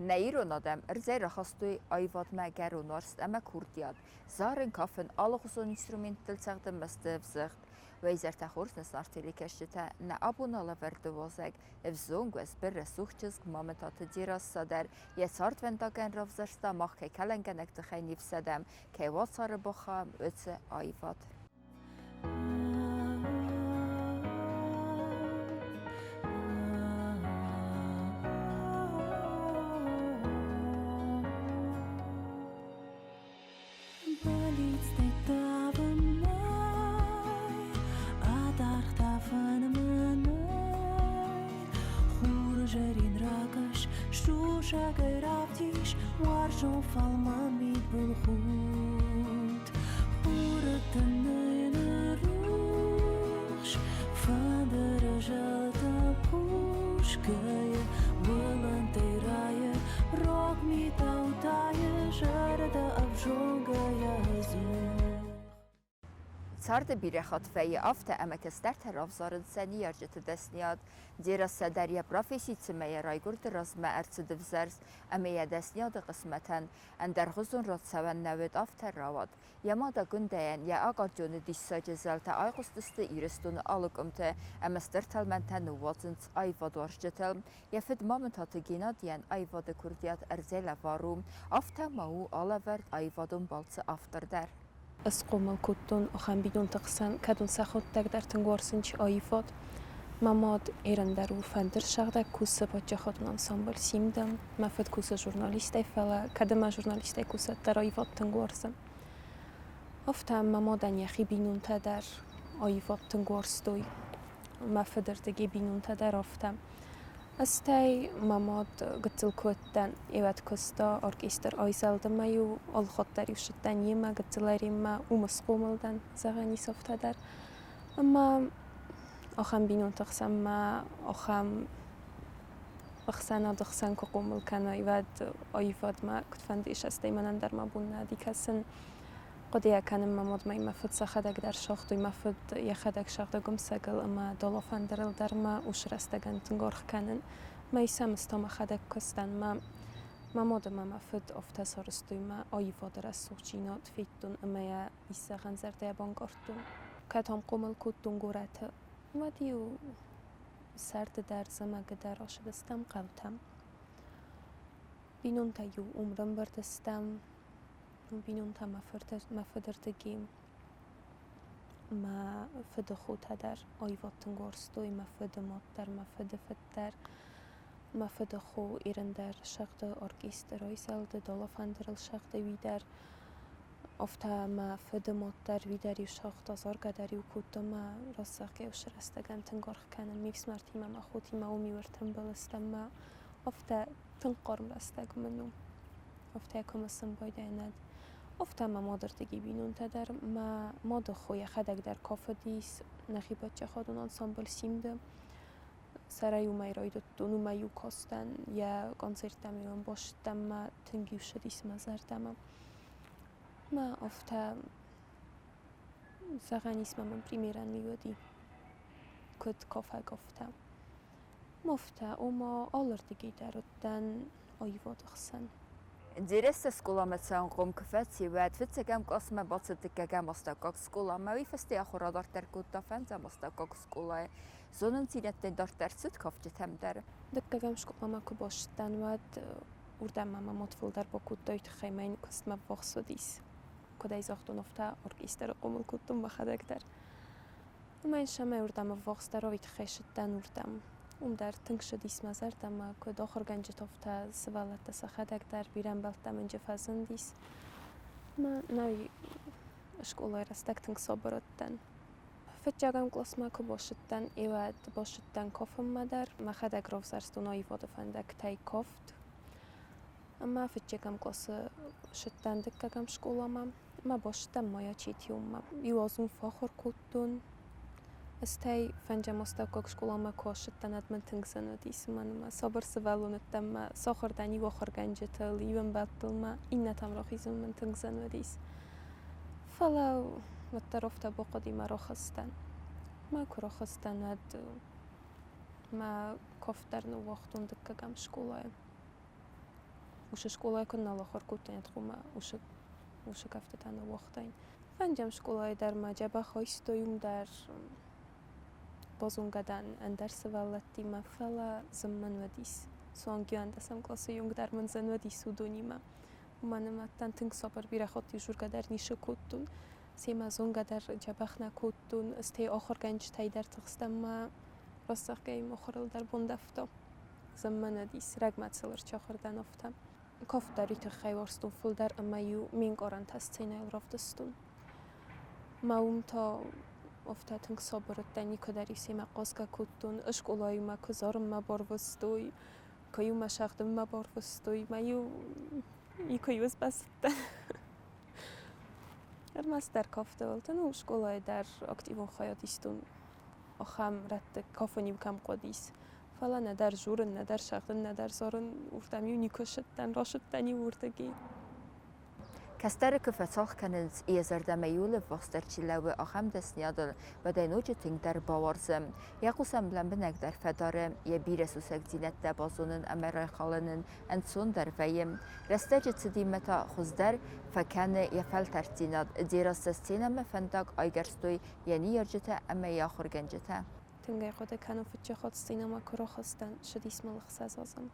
Neiron adam erzera hastui ayvad megeron arst ama kurdiad. Zaren kafen alle gezon instrumentel zagde mestevzicht. Wijzer tachorsnes artilikesjeta na abonala verde wozeg. Evzongwes berre suchtjes momentate diras sader. Jes hartwendagen ravzersta mag ke kelengenek de geinif sedem. Ke watsare bocham utse ayvad. Шагераптиш, варжон фалмамид булхут, хуртанын руш, фандера жалта пушкая, волонтерая, рок ми таутая, жарда обжогая зух. Sarde birexat feje afte emekes der tarafzarın seni yarjıtı desniyad. Dira sederiye profesi meye raygurdu razme ertsi divzers emeye desniyadı qismeten ender huzun rot seven nevet after ravad. Yamada gündeyen ya agardiyonu dişsa cezelte aygustıstı iristunu alıqımtı emester telmenten nuvazınc ayvad varjıtılm. Yefid momentatı gina diyen ayvadı kurdiyat erzele varum afte mau alaverd ayvadun balsı after der. اسقوم الكوتون أخان بدون تقسن كدون سخوت تقدر تنقورسنش آيفات ماماد ایران درو فندر شغده کوسه پاچه خودن انسامبل سیمدم مفت کوسه ژورنالیسته فعلا کدم ژورنالیسته کوسه در آیفات تنقورسم افتم مامادن یخی بینون تدر آیفات تنقورستوی مفدر دگی بینون تدر افتم استی ماماد قتل کوتن ایوت کستا ارکستر آیزالدم مایو آلخات دریوش دنیه ما قتلری ما مسقوملدن زغانی سفته در اما آخام بینون تقسم ما آخام بخسن آدخسن که قومل کنه ایوت آیفاد ما کتفندیش استی منن در ما بونه دیکسن قدیا کنم ماماد مای مفد سخدک در شاخت و مفد یخدک شاخت گم سگل اما دلافن درل در ما وشرستگن تنگارخ کنن مایسم استام خدک کستن ما ماماد ما مفد افتسارستوی ما آیفاد رسوچینات فیتون اما یا ایسا زرده بانگارتون کتام قومل کتون گورته و دیو سرد در زمگ در آشدستم قلتم بینون تایو عمرم بردستم بینون تا مفدرتگیم ما فد خود در آیوات تنگارستوی مفد مادر مفد فتر مفد خو ایران در شغد ارکستر آیسالد دلافندرل شغد ویدر افتا مفد مادر ویدری شغد آزار قدری و کود ما راسته و شرستگن تنگارخ کنن میفسمرتی ما خودی ما و میورتم بلستم ما افتا تنقارم رستگ منو افتا کمسم باید ایند افتا ما مادر تگی بینون تدر ما مادر خوی خدک در کافه دیس نخیبت چه خودون انسامبل سیمده سرایو میرایدو دونو میو کاستن یا کنسرت میون باشتم ما تنگیوش دیس مزردم ما افتا زغانیسم من پریمیران میودی کد کافه گفتم مفتا او ما آلر تگی درودن آیواد خسن Direste skola met zijn romkefetsie werd vitsegem kosme batsetikegem ostakok skola maar wie feste achora dorter kutta fenzem ostakok skola zonen zinet den dorter sit koftet hem der دکگم شکل ما کباشتن ود اردم ما مطفل در با کود دایت خیمین کست ما وقت دیس کدای زاختون افته ارکستر قومل کدتون بخدک در من شما اردم وقت در آویت خیشتن اردم در تنگش دیس مزردم ما کد آخر گنج تفته سوالت سخدک در بیرم بلتم انجا فزن دیس ما نوی اشکولای رستک تنگ صبرتن فجعم کلاس ما کباشتن ایواد باشتن کافم مدر ما خدک رف زرستون آیواد فندک تای کافت اما فجعم کلاس شتن دکگم شکولا ما باشتم مایا چیتیوم ما یوازون فاخر کدتون استی فنجم استاکوک شکولا ما کاشتن ادمن تنگزن دیس من ما صبر سوالونتم ما ساخر دنی و آخر گنجتل یوم باتل ما این نتام راخیزم من تنگزن دیس فلو و طرفت بقدی ما راخستن ما کراخستن اد ما کفتر نو وقتون دکگم شکولای وش شکلای کن نلاخر کتنیت خوما وش کفته تنها وقتین فنجم شکلای در مجبه خواستیم در بازونگدن اندرس ولتی مفلا زمان ودیس سوانگی اندسم کلاس یونگ در منزن ودیس و دونیما من متن تنگ سپر بیره خاطی جور در نیشه کتون سیما زونگ در جبخ نکتون استی آخر گنج تای در تخستم ما راستق گیم آخرل در بندفتا زمان ودیس رگمت سلر چاخردن افتم کاف داری تخیورستون فل در امیو مینگ آران تستینه رفتستون ما تا افته تنگ صبرت دنی کدری سیما قاسکا کتون اشک اولای ما کزارم ما باروستوی کیو ما شخدم ما باروستوی ما یکیوز بستن هر ماستر کافته ولتن و اشک اولای در اکتیون خیاتیستون آخام رد کافونیم کم قدیس فلا ندر جورن ندر شخدن ندر زارن ورتمیو نیکشتن راشتنی ورتگی Kastare kufetach kenens iezerde mejule vasterçilewe axem desniyadıl ve denoce ting der bavarzım. Yakusem blenbenek der fedare ye biresusek zinette bazonun emeray xalının en son derveyim. Restece cidimeta xuzder fekene yefel tertinad dirasestine mefendak aygerstoy yeni yercete eme yaxur gencete. تنگه خود کنو فتچه خود سینما کرا خستن شد اسم الخصاص ازم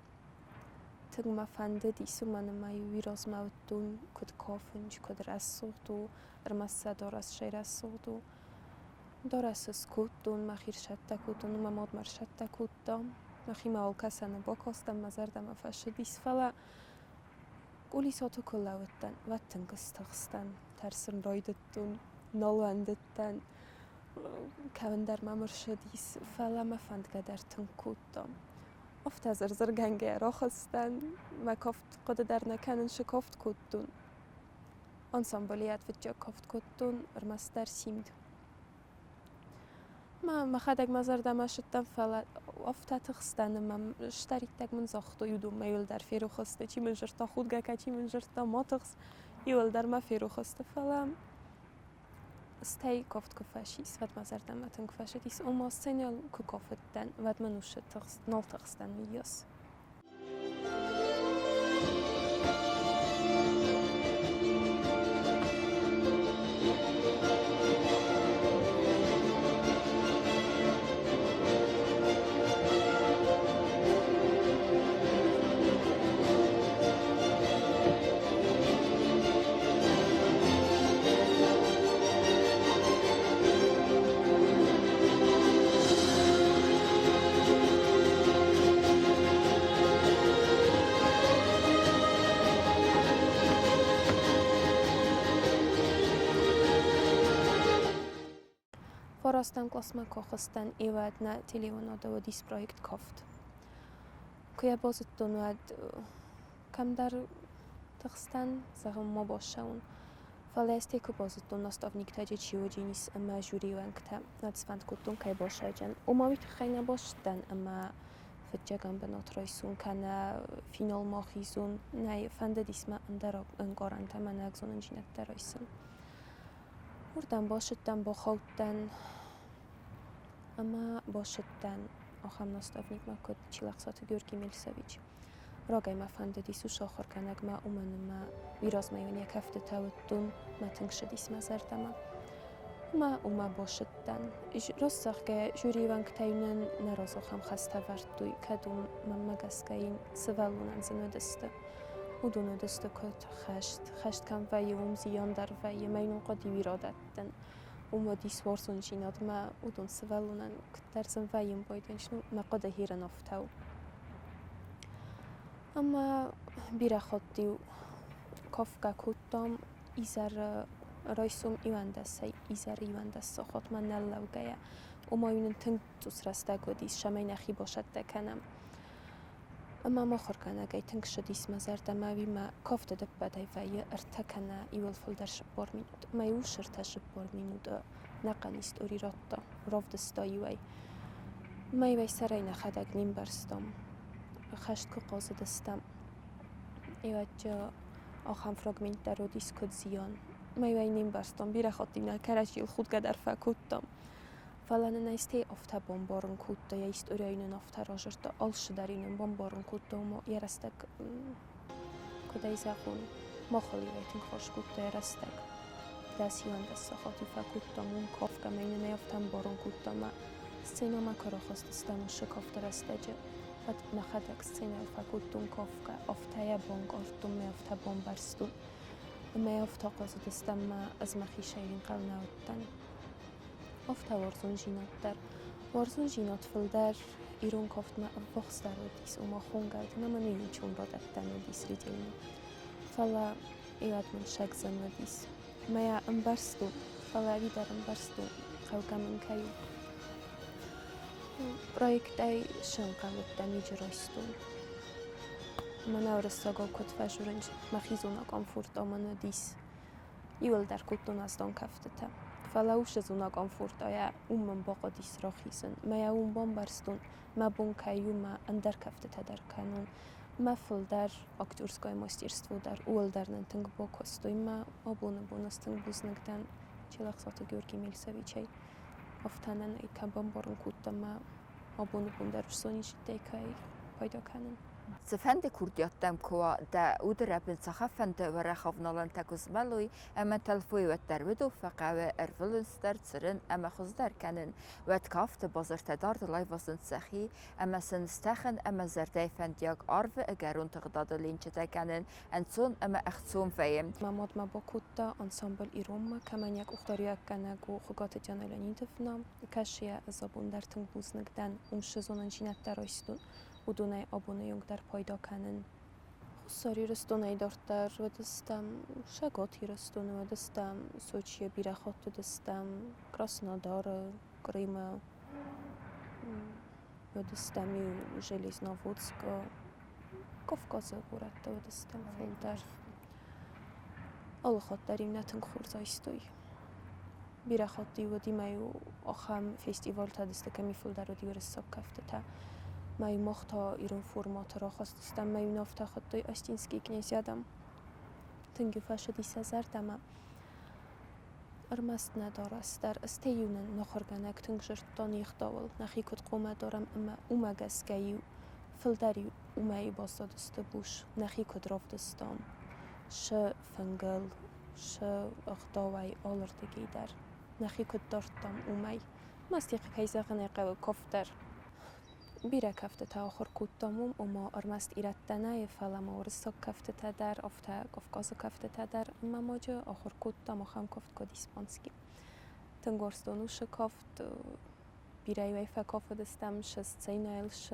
تنگ ما فنده دیسو من مایو ویراز موتون کد کافنج کد رسولتو ارمس دارس شیر رسولتو دارس سکوتون مخیر شد کودون مماد مر شد کودم مخی مال کسان باکاستم مزردم فش دیس فلا قولی ساتو کلاوتن و تنگ استخستن ترسم رایدتون نالوندتن کاندر مامر شدیس فلا ما فند قدر تنکودم افت از زر گنگه را خستن ما کافت قد در نکنن شکافت کودون انسامبلیت وجه کافت کودون ارمستر سیمد ما خدک مزار دمشتم فلا افت تخستن ما اشتریت تک من زاخت و یودم میل در فیرو خسته چی من جرتا خود گه چی من جرتا ما تخس یول در ما فیرو خسته فلا استای کافت کفاشیس ود مزردم متن کفاشیس اما سنیال کافتن ود منوش تخست نال تخستن میاس Forastan klasma kochastan ivad na telefonada و دیس پروژه کافت. که بازتون ود کم در تخستن زغم ما باشون. فلسطی که بازتون نستافنیک تاجی چیو جنیس اما جوری وانکتا نتسفند کتون که باشه جن. اومایت خیلی نباشتن اما فتجگم بنات رایسون کنه فینال ماخیزون نه فند دیسم اندر انگارنده من اگزون انجینت در رایسون. وردن باشدن با خودتن اما باشدن آخام نستافنیک ما کد چیلخسات گورگی میلسویچ راگای ما فنده دیسو شاخر کنگ ما ما ویراز میون یک هفته تاوتون ما تنگ شدیس مزردم ما باشدن راستخ که جوری وانگ تاینن نراز آخام خسته وردوی کدوم ما مگسکین سوالونن زنو دسته ودونه دسته کت خشت کم ویم زیان در وی مینون قدی ویرادتن ما دیس وارسون جیناد ما ودون سوالونن در زن ویم بایدنشنو ما قد هیرن افتاو اما بیره خودیو کافکا کتام ایزر رایسوم ایواندسی ایزر ایواندسا خود من نلو گیا ما یونن تنگ توس رسته گودیس شمای نخی باشد دکنم اما ما خورکنه گای تنگ شدیس مزرد ماوی ما کافت دب بدای وی ارتکنه ایول فل در شبار مینود ما یوش ارتا شبار مینود نقنیست اوری راتا راف دستایی وی ما وی سرای نخدگ نیم برستم خشت که قاضی دستم ایوجا آخام فراغمنت در رودیس کد زیان ما وی نیم برستم بیره خاطینا کرجیل خود قدر فکوتم فلان نیستی افته بمبارن کوتا یا است اوریاین افته راجرتا آلش دارین بمبارن کوتا و یرستک کدای زخون مخالی ویتین خوش کود رستگ دستیان دست خاطی فکودتامون کافکا مینه نیافتم بارون کودتاما سینا مکارا خواستستم و شکافت رستجه فت نخدک سینا فکودتون کافکا افتای بانگ آرتون میافتا بامبرستون میافتا قازدستم ما از مخیشه این قل نودتن افتا ورزون جینات در ورزون جینات فلدر ایرون کافت ما افخستر و دیس و ما خونگرد نما نیون چون را دکتن و دیس ریدیلنا فلا ایاد من شک زن و دیس مایا امبرستون فلا ویدر امبرستون قوکا من کیو پرویکت ای شنقلت دنی جرایستون من اورستاگو کت فشورنج مخیزونا کامفورت آمانو دیس ایول در کتون از دان کفتتا فلا اوش زونا کامفورت آیا من باقا دیس را خیزن مایا بامبرستون ما بون کیو ما اندر کفتتا در کنون ما فل در اکتورسکای ماسترستو در اول در ننتنگ با کستوی ما بونستنگ بوزنگدن چلاق ساعت گیورگی میلسویچی افتانن ای کبان بارون کود ما بون در سونیش دیکای پیدا کنن سفند كردياتم كوا دا ودر ابن سخفند ورخافنالن تكوز ملوي اما تلفوي وتدرودو فقاوة ارفلنستر تسرن اما خزدر كانن وتكافت بازر تدار لايفاسن سخي اما سنستخن اما زرداي فندياق عرف اگرون تغداد لينچتا كانن انسون اما اختصوم فيم ماماد ما با کوتا انسامبل ایروم کمان یک اختاریک کنگو خگات جانلانی دفنام کشیه زبون در تنگ بوزنگدن شزونن جینت در آیستون و دونه آبونه یونگ در پایدا کنن خساری رستونه دارتر و دستم شگاتی رستونه و دستم سوچیه بیرخات دستم کراسنادار گریم و دستمی ژلیز ناودسکا کافکازه بورد و دستم فلدر آلخات داریم نتنگ خورزایستوی بیرخاتی و دیمیو آخام فستیوال تا دسته کمی فلدر و دیور سب کفته تا مای مختا ایرون فرمات را خواستستم مای نافتا خطای آستینسکی کنیزیادم تنگی فاشدی سزردم ارمست ندارست در استیونن نخورگنک تنگ جرتانی اختاول نخی کد قومه دارم اما اومگسکیو فلدری اومای باستادست بوش نخی کد رافدستام ش فنگل ش اختاوی آلردگی در نخی کد دارتم اومای مستیق کیزاقنه قوی کفتر بیره کفته تا آخر کودتاموم اما ارمست ایرتنه فلما ورسا کفته تا در افتا کفکاز کفته تا در اما ماجه آخر کودتام خم کفت کد اسپانسکی تنگورستانو شکافت بیره ویفه کافت دستم شست سینایل ش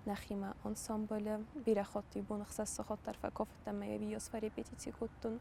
نخیمه انسامبل بیره خاطی بون اخصاص خاطر فکافت دمه بیاس فری بیتیتی کودتون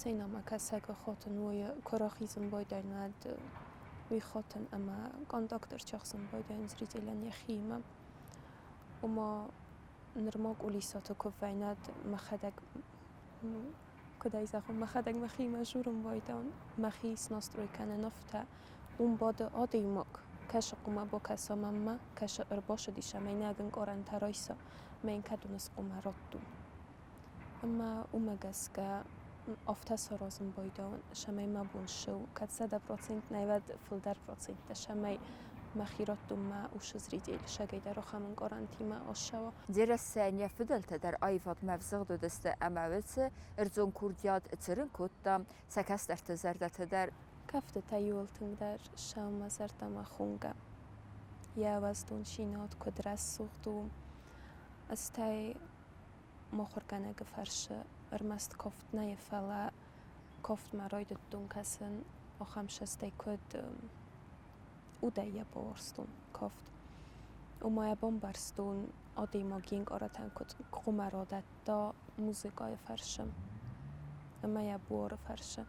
سینما کسک خاطن وی کراخیزم بایدند وی خاطن اما کانداکتر چخسم بایدند زریزیلن یخیمه اما نرماق اولیساتو کفایند مخدک کدای زخم مخدک مخیمه جورم بایدان مخیس ناستروی کنه نفته باد آدیمک کش قومه با کسا مما کش ارباش دیشه می نگن قارن ترایسا من کدونس قومه رادو اما اومگس که افتا سرازم بایدان شمی مبون شو کد 100% نیود فلدر پروسنت شمی مخیرات ما اوش زریدیل شگی در خمن قارنتی ما آشوا دير الثانية فضلت در آيفات مفزغ دست أماوتس ارزون كرديات ترن كوتا سكست ارتزردت در کفت تایولتن در شام زردم خونگم یا وزدون شینات کدرس سوختو استای مخورگنه گفرش ارمست کفت نه فلا کفت مرایدت دون کسن آخم شسته کد اودایه بارستون کفت و مایه بامبرستون آدی ما گینگ آراتن کد قمرادت دا موزیکای فرشم اما یا بور فرشه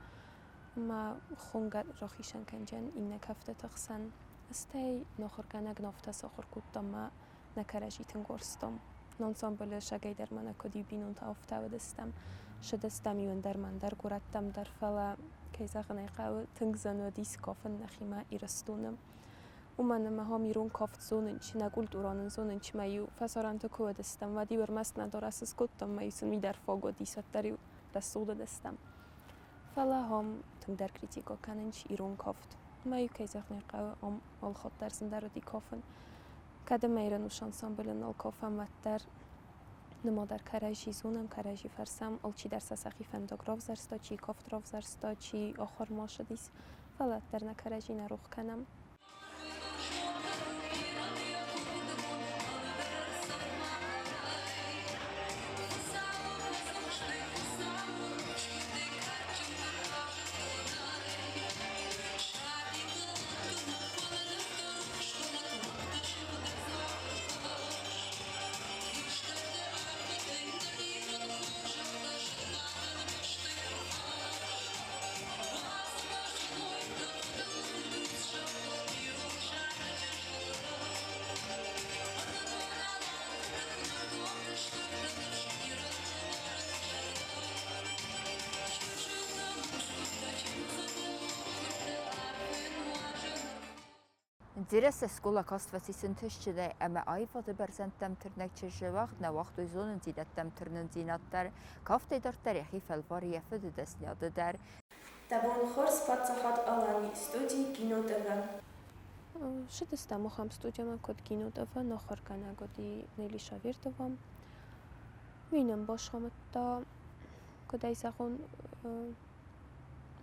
اما خونگت راخیشن کنجن این نکفته تخسن استی نخور کنگ نفته ساخر کودم ما نکرجی تنگورستم نانسامبل شگی در من کدی بینون تا افته ودستم شدستم یون در من در گردم در فلا کیزاغنی قاو تنگزن و دیس کافن نخیما ایرستونم و من ما میرون کافت زوننچ نقول دوران زوننچ مایو فسرانت کو دستم و دیور مست ندار اساس کودم مایوسن می در فاگو دیست داری رسول دستم فلا هم تنگ در کریتیکو کننچ ایرون کافت مایو کیزاغنی قاو ام ال خود در زندار دی کافن کده میرن و شانسان بلن ال کافم و در نما در کراجی زونم کراجی فرسم ال چی در سسخی فندق راف زرستا چی کافت راف زرستا چی آخر ما شدیس فلا در نکراجی نروخ کنم Diresse skola kastfasisen tishchide ama ayfadı berzenttem tırnak çirjevaq ne vaqtu zonun zinettem tırnın zinattar kafte dar tarihi felvari fıdı desniyadı der. Табун хорс пацахат алани студии кино ТВ. شدستم خام студияма код кино ТВ нохор кана годи нели шавиртовам минем бошхаматта кодай сахун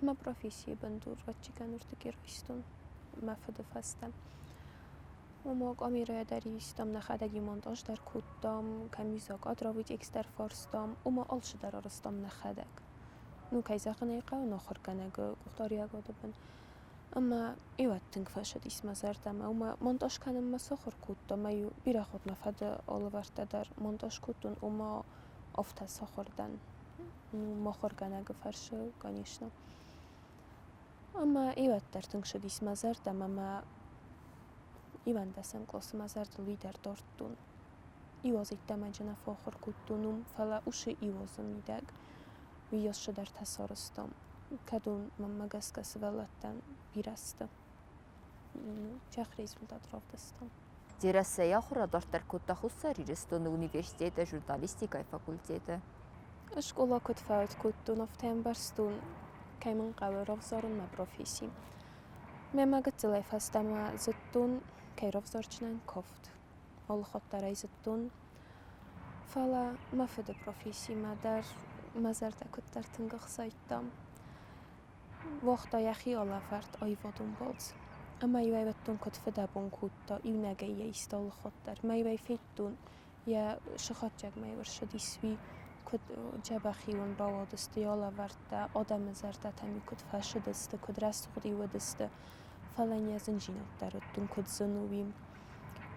ма профессии бандур вачиган уртекервистун مفد فستم و موق آمیره دریستم نخدگی مونتاژ در کودم کمیزاک آدراویت اکستر فارستم و ما آلش در آرستم نخدگ نو کیزاق نیقه و نخور کنگ گفتاری اگاده بن اما ایوات تنگ فشد اسم زردم و ما مونتاژ کنم ما سخور کودم ایو بیره خود مفد آلورده در مونتاژ کودن و ما افته سخوردن ما خور کنگ فرشه گانیشنم اما ایوات در تنگ شد اسم زردم اما ایوان دستم کلاس مزرد لیدر دارتون ایوازی دمجنه فاخر کودونم فلا اوش ایوازم میدگ ویاش در تصارستم کدون من مگس کس ولتن بیرسته چخریز ولد رفتستم Diresse yaxura dartar kutta xussari ristonu Universitete Jurnalistika fakultete. اشکولا کد فعال کودون افتیم برستون که من قوی رفزارن ما پروفیسی مگه تلیف هستم زدتون که رفزارچنن کفت آل خود درای زدتون فلا مفید پروفیسی ما در مزرده کد در تنگخ سایتم وقتا یخی آلا فرد آیوادون باز اما ایوی بتون کد فده بون کود تا ایو نگه یه ایستال خود در ما ایوی فیدتون یا شخات جگ ما ایورشدیسوی کد جبخیون راوادسته یالا ورده آدم زرده تمی کد فشدسته کد رست خودی ودسته فلان یزن جینات دردون کد زنویم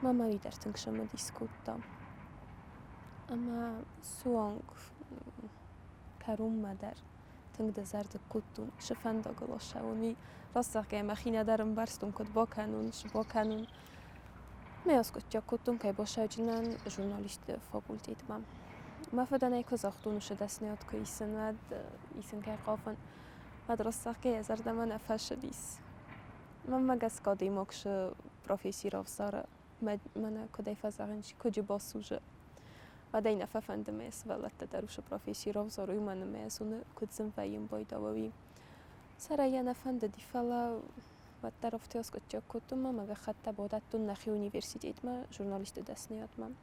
ما ماوی در تنگ شما دیسکودم اما سوانگ کروم مدر تنگ دزرد کدون شفند آگلاشه و می راستق که مخینه درم برستون کد با کنون میاز کد جا کدون که باشه جنن ژورنالیست فاکولتیت مام ما فدان ایک زاختونش دستنیاد که ایسن که قافن مدرسه که زرد من افشدیس من مگس کادی ماکش پروفیسی رافزاره من کدی فزارنش کجی باسوجه و دین اففند میس ولت دروش پروفیسی رافزاره من میسونه کدزم فیم بایداوی سرایان افند دیفلا و طرفتی از کجا کدوم ما مگه خطه بودت تو نخی اونیورسیتیت ما ژورنالیست دستنیاد من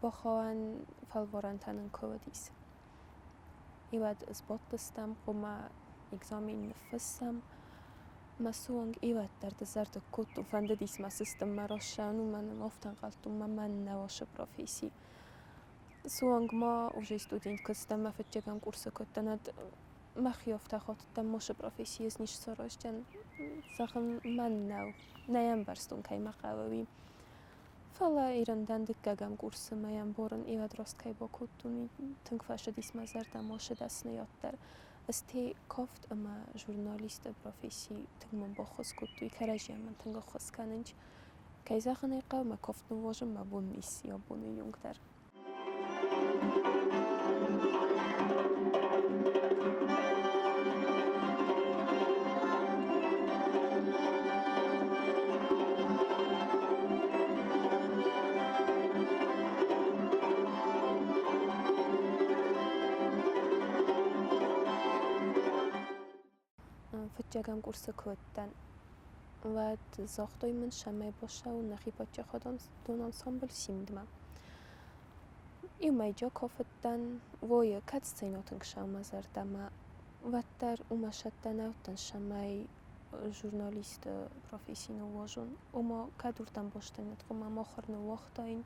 بخوان فالوران تنن کودیس ایواد اثبات دستم و ما اگزامین نفسم مسوانگ ایواد در دزرد کود و فند دیس ما سیستم مراشان و من افتن قلتم من نواش پروفیسی سوانگ ما اوجی استودینت کستم ما فتجگم کورس کتند ما خیافته خاطرم ماش پروفیسی از نیش سراشتن سخن من نو نیم برستون که ما قوی Fala irandän dyggagam kurssi meidän boron ivad rostkei bokuttuni tünkfasha dismazer damoshe dasne jotter. Esti koft ama jurnaliste profesi tüngmon bochos kuttu ikarajia man tüngochos kanench. Keizachen iqa ma koft nuvojem ma bun missi o bunu jungter. Fitjagam kursa kutten. Vad zochtoimen shamay bosha u nachi potja chodon don ensemble simdma. Imay jo kofetten voje katscenoten kshaumazar dama vattar umashatten autan shamay journaliste profesino wojun. Umo kadurtan boshten tkoma mochorne wochtain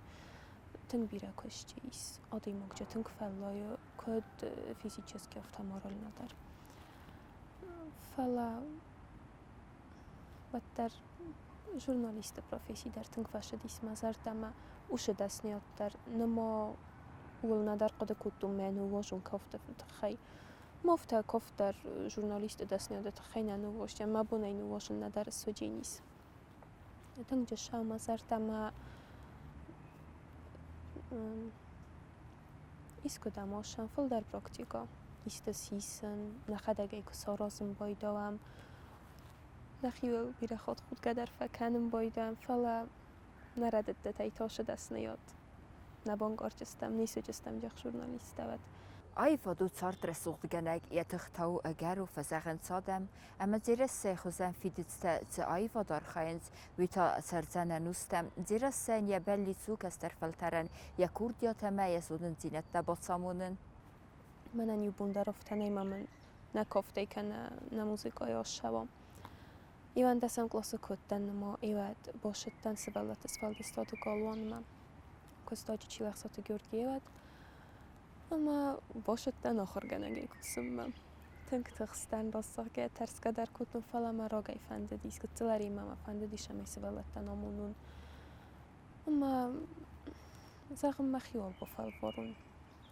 tęgbira kościis. Odej mogdzie tęgfelloje kod fizически автомораль надar. Fala vattar journaliste profesi dar tęgvasha dismazar dama uše dasni ottar nemo ul nadar qode kutum menu wojun kofta fitkhai. Mofta koftar journaliste dasni odet khayna nu wojja mabunay nu wojun nadar sojenis. Tęgdzie shamazar dama isku damoshan fuldar praktiko. İşte sisen, naxadagay kusarozum boydawam. Naxiu bira khod khud kadar fakanim boydam fala naradette taytosha dasniyot. Nabongarçistam, nisujistam jak jurnalistavat. Айва ду цартре сугдганаг ятхтау агару фазаган садам ама зирассе хузан фидитста ц айва дархаинс вита сарзана нустам зирассе я белли цукастер фалтаран я курдия тама ясуден зинетта боцамунен Menen ju bundaroftanej mamy na koftejka na muzyko jossavom. Ivan tässä klossa kutten mo ivat boshittan sivallat isfaldistatu kolonma. Kostoji chilaxsatu Georgievat. Ama boshittan oxorganagi kusumma. Tınktığstan rossarga terskadar kutun falama rogay fandedis kuttilari mama fandedishamay sivallattan omunun. Ama zagım maxiol bofal vorun.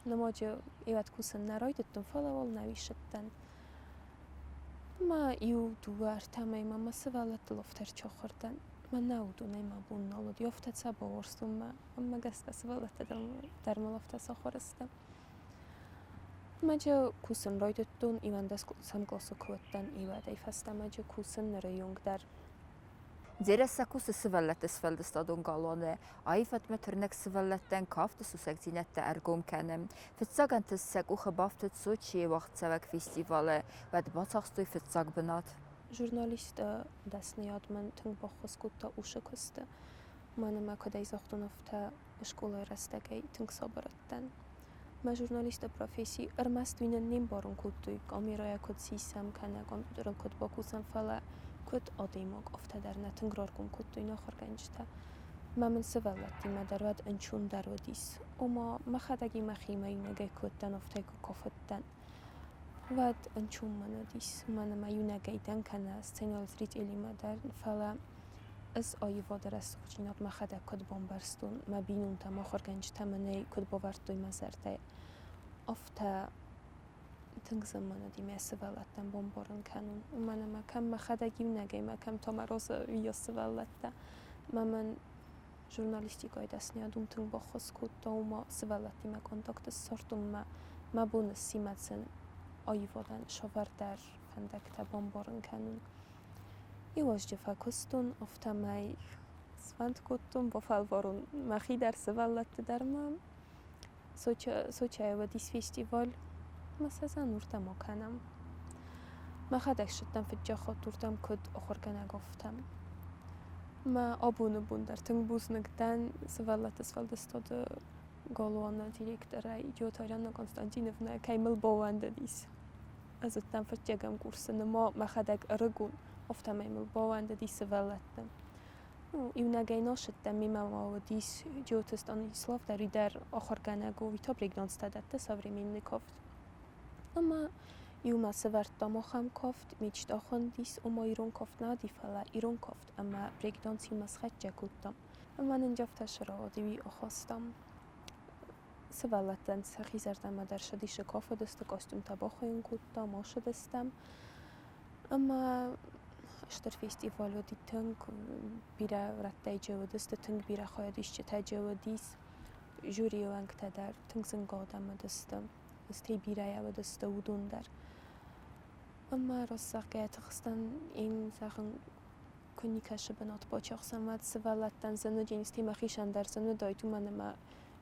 Namodzie ivat kusen narojdetun falawol nawishettan. Ma iu duvar tamay mama sivallat lofter chokhordan. Ma naudu nema bunnolod yoftat saborstumma. Amma gaska sivallat darmalofta sokhorista. Madzie kusen rojdetun ivan das samglosu kuettan ivat ei fasta madzie kusen narayungdar. Зирасса кус сиваллат сфалдстадун галоне айфат метрнек сиваллаттан кафт сусакзинетта аргом канем фитсагант сак уха бафтет сочи вaqtsavak фестивале вад бацахстой фитсаг бинат Журналист dasniyadman tüng bokhos kutta uşakusta. Manama kadai zohtunovta школа rastagay tüng sabarattan. Ma jurnalista profesi armastwinen nimborun kuttui kameraya kod sisam kana kompüterel kod bokusan fala kod odimog oftadarna tüngrorgun kuttui nokhorganjta. Mamen sivallatti madarvad anchun darwadis. Oma mahadagi mahima yunagay kuttan oftayku kofettan. Vad anchun manadis. Manama yunagaydan kana scenol zriteli madar fala از آیواد رسوچینات مخدا کد بامبرستون ما بینون تا مخورگنج تمنی کد باورد دوی مزرده افتا تنگ زمانه دی مسئولتن بامبارن کنون و من کم مخدا گیم نگی ما کم تا مراز ویا سولته من ژورنالیستیکای دستنیادم تنگ با خاص کد تا ما سولتی ما کنتاکت سرتون ما بون سیمتن آیوادن شاور در فندک تا بامبارن کنون Iłość fakustun oftamaj swantkutum bofalvorun machi dar sevallat darma socia wadis festival masazan urtam okanam machadak shittam fitjachot urtam kod okhorgana goftam ma abunu bundar tung buznagdan sevallat asfaldestod golona direktora idiotarana Konstantinovna kaymil bovandadis azuttam fitjagam kursana ma machadak aragun oftamajmul bovanda di sevallettem. Iunagay nosettem mimama dis gyógytasztani szlavdári der okhorgánágó vitabrignon stadatte savremenny koft. Ama iuma sevartam ocham koft, micst ochon dis oma irun koft nadifala irun koft, ama brignon simas hatja kuttam. من اینجا فتشرا دیوی آخواستم سوالتن سخی زردم در شدی شکاف دست کاستوم تبا خوین کودتا ما شدستم اما اشتر فستیوال و دی تنگ بیره رتای جو دست تنگ بیره خواهدیش چه تا جو دیس جوری و انگ تدر تنگ زنگادم دستم استی بیره و دست ودون در اما راستقه تخستن این زخن کنی کشه بنات با چخصم ود سوالتن زنو جنستی مخیشن در زنو دایتو من ما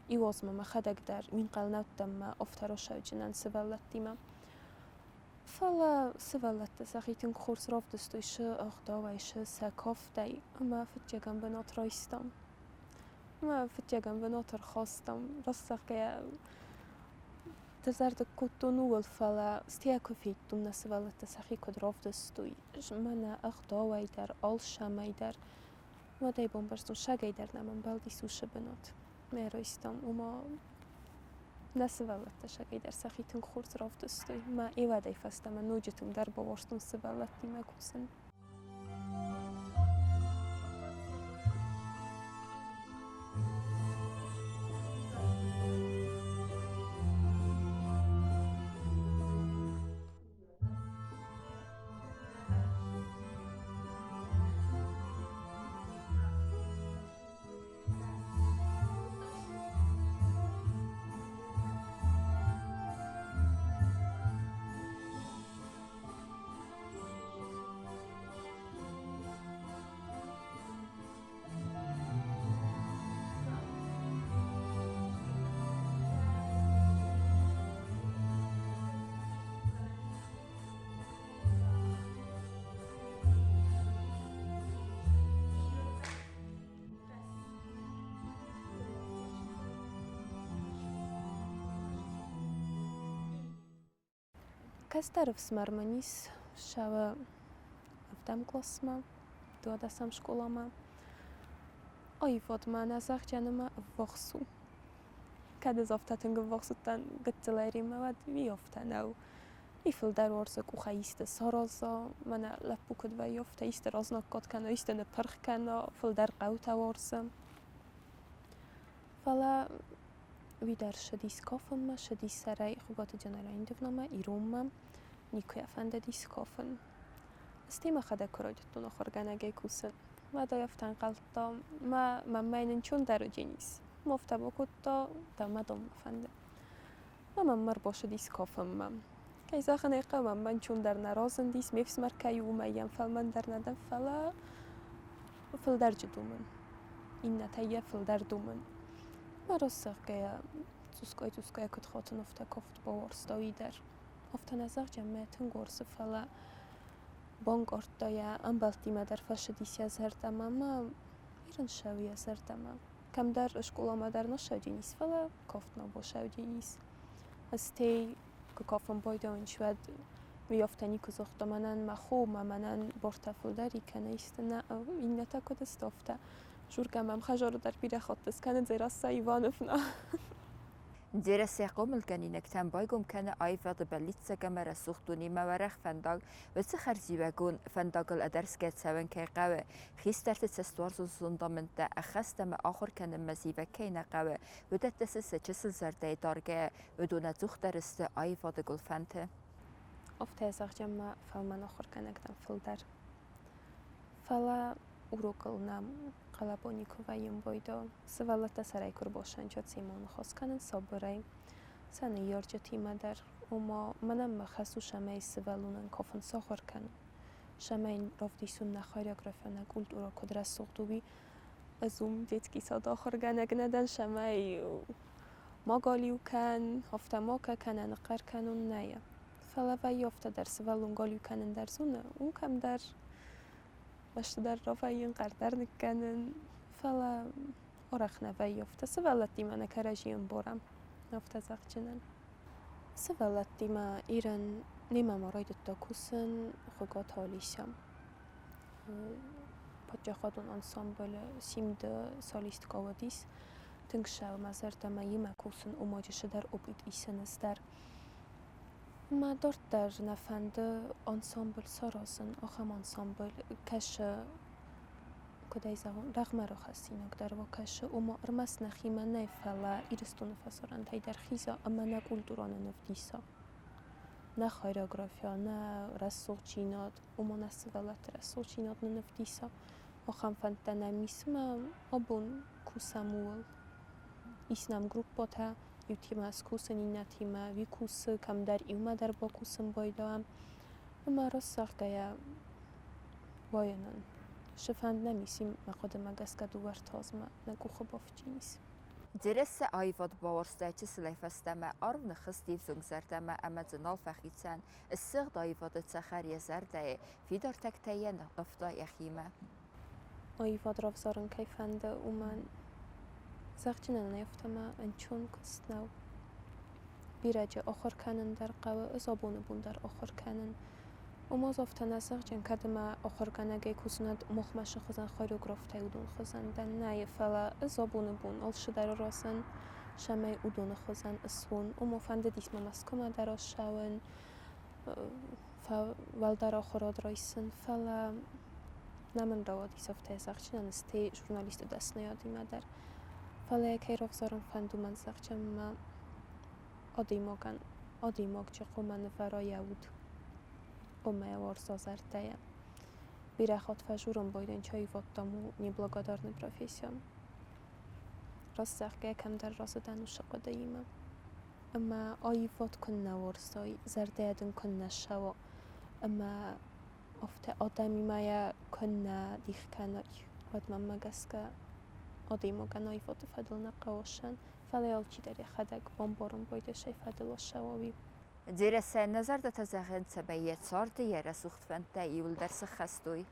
ایواز ما خدک در من قلنات دم افترا شوجنن سوالتی ما فلا سوالت سخیتن خورس راف دستویش اخدا و ایش سکاف دی اما فتجگم بنات رایستم اما فتجگم بنات رخواستم راستقه تزرد کتون ول فلا استیاکو فیتون نسوالت سخی کد راف دستوی من اخدا و در آل شمی در ما دی بومبرستون شگی در نمن بلدی سوشه بنات میرایستم اما نسوالت شگی در سخیتن خورس راف دستوی ما ایوا دی فستم نوجتم در باورستون سوالتی ما کسن کس طرف سمرمانیس شوا افتم کلاس ما دو دستم شکولا ما آیفاد ما نزخ جنما وقسو کد زافتن گوخستن گتلری ما ود ویافتن او ایفل در ورزه کو خیست سرازا من لپو کد ویافت ایست رازنا کات کنا ایست نپرخ کنا فل در قوت ورزه فلا وی در شدیس کافن ما شدیس سرای خوبات جنرالین دفنما ایروم ما نیکوی افنده دیس کافن استیما خدا کراجتون آخرگانگه کوسن ما دایفتن قلتا ما مینن چون درو جنیس مفته بکد تا ما دام افنده ما مر باشه دیس کافن ما که ایزا خنیقه من چون در نرازن دیس میفس مرکای و میم فل من در ندم فلا فل در جدومن این نتایه فل در دومن ما راستق که توسکای کد خاطن افته کفت با ورستایی در افته نزاق جمعیتن گرس فلا بانگ ارتدایا انبالتی ما در فش دیسی از هردم اما ایران شوی از هردم کم در اشکولا ما در نشودی نیست فلا کافت نبا شودی نیست از تی که کافم بایدان شود میافتنی که زخت منن مخو منن برتفل داری کنه ایست نه این نتا کد استافته جورگم هم خجارو در بیره خاطس کنه زیر از سایوان افنا دير سيقوم الكنينك تام بايقوم كان ايفاد بليتسا كاميرا سوختوني مورخ فندق وتسخر زيواغون فندق الادرس كات سوان كي قوي خيسترت تستورز زندامنت اخست ما اخر كان مزيفا كينا قوي ودت تسس جسل زردي دارجه ودون زخترست ايفاد گلفنت افته ازاق جمع فلمان اخر کنکتن فلدر فلا اوروکل نام قلبانی که ویم بایدا سوالت سرای کر باشن جات سیمان خواست کنن صبرای سن یارجتی مدر اما منم خسو شمای سوالونن کافن ساخر کنن شمای رفتی نخاری گرفتن گلد اورا کدرس سوختوی ازوم دیتکی ساد آخر گنگ ندن شمای ماگالیو کن هفته ما که کنن قر کنن نیا فلا وی افته در سوالون گالیو کنن در زونه اون کم در باش در رفاین قردر نکنن فلا ارخ نوی افته سوالتی من کراجیم برم افته زخجنن سوالتی ما ایران نیمه مراید تا کوسن خوگات حالیشم پاچه خودون انسامبل سیمد سالیست قوادیس تنگ شو مزرد ما یمه کوسن اماجش در اوبید ایسن از در ما دارت در نفنده انسامبل سرازن آخم انسامبل کش کدای زمان رغم را خستینک در واقعش اما ارمس نخیمه نفعلا ایرستون فسران تای در خیزا اما نه کلتوران نفدیسا نه خیرگرافیا نه رسول چینات اما نه سوالات رسول چینات نفدیسا آخام فنتنا میسم آبون کوسامول ایسنام گروپ باتا یوتیم از کوسنی نتیمه وی کوس کم در ایومه در با کوسم بایدام اما راست ساقه باینن شفند نمیسیم مقادم گسکدو ورتازمه نگو خبافچینیس Diresse Eiwat Bauerstäitje Seleifestemme arvne Gestiefsungzerdemme Emmezenal Fachitsen, es Sird Eiwat Zacharie Zerdae, Fidar Tekteien Rafta Echime. Eiwat Ravzaren Kaifande man زغجنا نیفتم انچون کستناو بیرجه آخر کنن در قوه ازابون بون در آخر کنن و ما زفتن زغجن کدما آخر کنگه کسند مخمش خزن خیروگراف تایودون خزن دن نه فلا ازابون بون آلش در راسن شمه اودون خزن اسون و مفند دیسم مسکم در آشاون فال در آخراد رایسن فلا نمن روادی زفته زغجن استی ژورنالیست دست نیادی مدر فعلی که رفتارم فندو من زخچم ما آدیماگ چه قومن فرای بود قومه وارسا زرده بیره خود فجورم بایدن چای واتامو نیبلاگادار نپروفیسیون راست زخگه کم در راست دانوش قدیمه اما آیوات کن نوارسای زرده دن کن نشوا اما افته آدمی مایا کن دیخ کنای ود من مگسکه آدیماگن آیوات فدل نقاشن فلیال چی داری خدک بامبارم بایده شی فدل شواوی Diresse نظر ده تزاغن تبیت سارده یه رسوخت فنده ایول درس خستوی.